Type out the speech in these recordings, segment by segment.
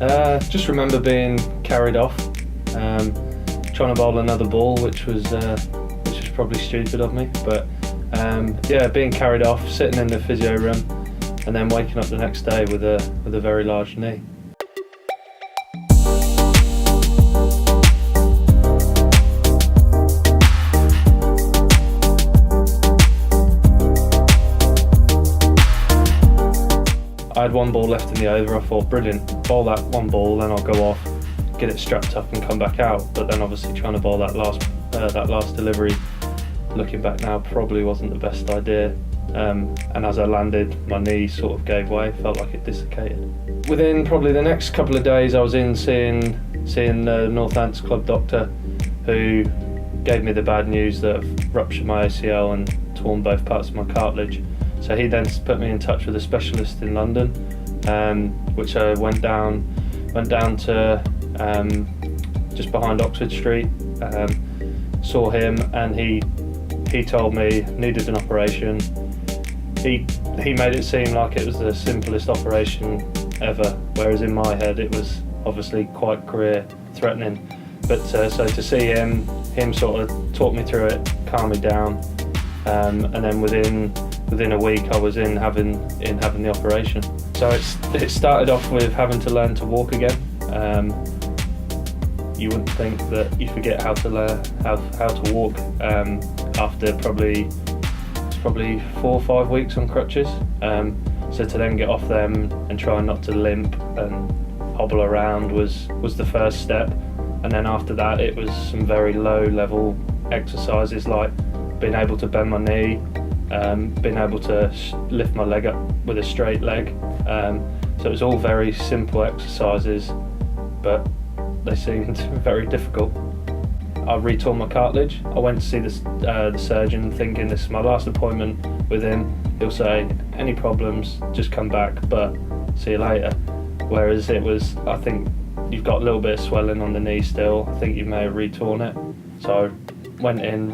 Just remember being carried off, trying to bowl another ball, which was probably stupid of me. But yeah, being carried off, sitting in the physio room, and then waking up the next day with a very large knee. I had one ball left in the over. I thought, brilliant, bowl that one ball, then I'll go off, get it strapped up and come back out. But then obviously trying to bowl that last delivery, looking back now, probably wasn't the best idea. And as I landed, my knee sort of gave way, felt like it dislocated. Within probably the next couple of days, I was in seeing the Northants club doctor, who gave me the bad news that I've ruptured my ACL and torn both parts of my cartilage. So he then put me in touch with a specialist in London, which I went down to just behind Oxford Street, saw him, and he told me needed an operation. He made it seem like it was the simplest operation ever, whereas in my head it was obviously quite career threatening. But so to see him sort of talk me through it, calm me down, and then within a week I was in having the operation. So it started off with having to learn to walk again. You wouldn't think that you forget how to walk after probably 4 or 5 weeks on crutches. So to then get off them and try not to limp and hobble around was the first step. And then after that it was some very low level exercises like being able to bend my knee, being able to lift my leg up with a straight leg. So it was all very simple exercises, but they seemed very difficult. I retore my cartilage. I went to see the surgeon thinking this is my last appointment with him. He'll say, any problems, just come back, but see you later. Whereas it was, I think you've got a little bit of swelling on the knee still. I think you may have retorn it. So I went in,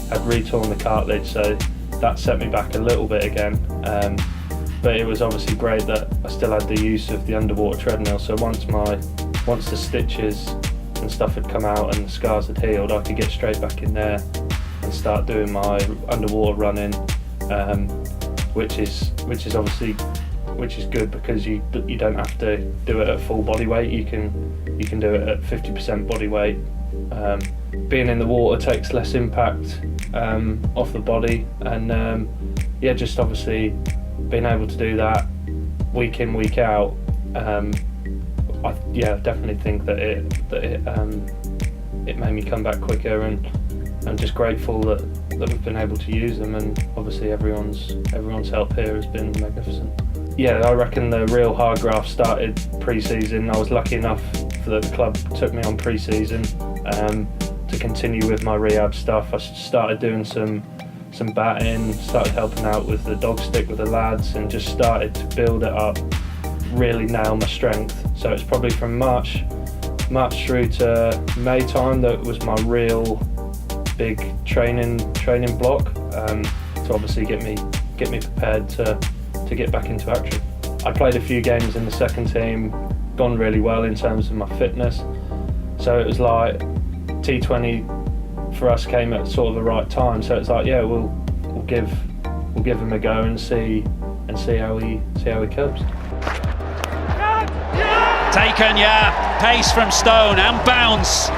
had retorn the cartilage, so that set me back a little bit again. But it was obviously great that I still had the use of the underwater treadmill. So once the stitches and stuff had come out and the scars had healed, I could get straight back in there and start doing my underwater running, which is good because you don't have to do it at full body weight. You can do it at 50% body weight. Being in the water takes less impact off the body, and yeah, just obviously being able to do that week in, week out. I definitely think that it made me come back quicker, and I'm just grateful that we've been able to use them, and obviously everyone's help here has been magnificent. Yeah, I reckon the real hard graft started pre-season. I was lucky enough that the club took me on pre-season to continue with my rehab stuff. I started doing some batting, started helping out with the dog stick with the lads, and just started to build it up, really nail my strength. So it's probably from March through to May time that was my real big training block to obviously get me prepared to get back into action. I played a few games in the second team, gone really well in terms of my fitness. So it was like T20 for us came at sort of the right time. So it's like, yeah, we'll give him a go and see how he copes. Taken, yeah, pace from Stone and bounce.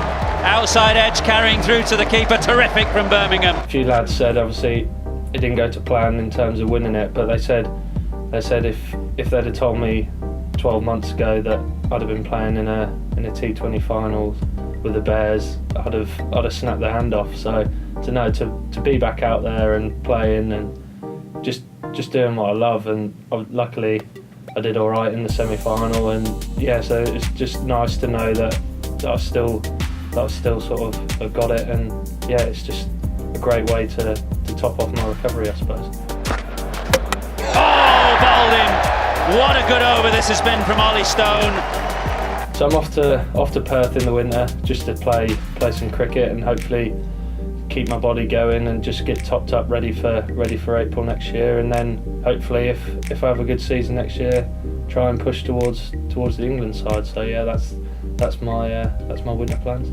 Outside edge carrying through to the keeper, terrific from Birmingham. A few lads said obviously it didn't go to plan in terms of winning it, but they said if they'd have told me 12 months ago that I'd have been playing in a T20 Finals with the Bears, I'd have snapped their hand off. So to be back out there and playing and just doing what I love, and luckily I did all right in the semi-final, and yeah, so it's just nice to know that I still sort of have got it, and yeah, it's just a great way to top off my recovery, I suppose. Oh, bowled in! What a good over this has been from Olly Stone. So I'm off to Perth in the winter just to play some cricket and hopefully keep my body going and just get topped up ready for April next year, and then hopefully if I have a good season next year, try and push towards the England side. So yeah, that's my winter plans.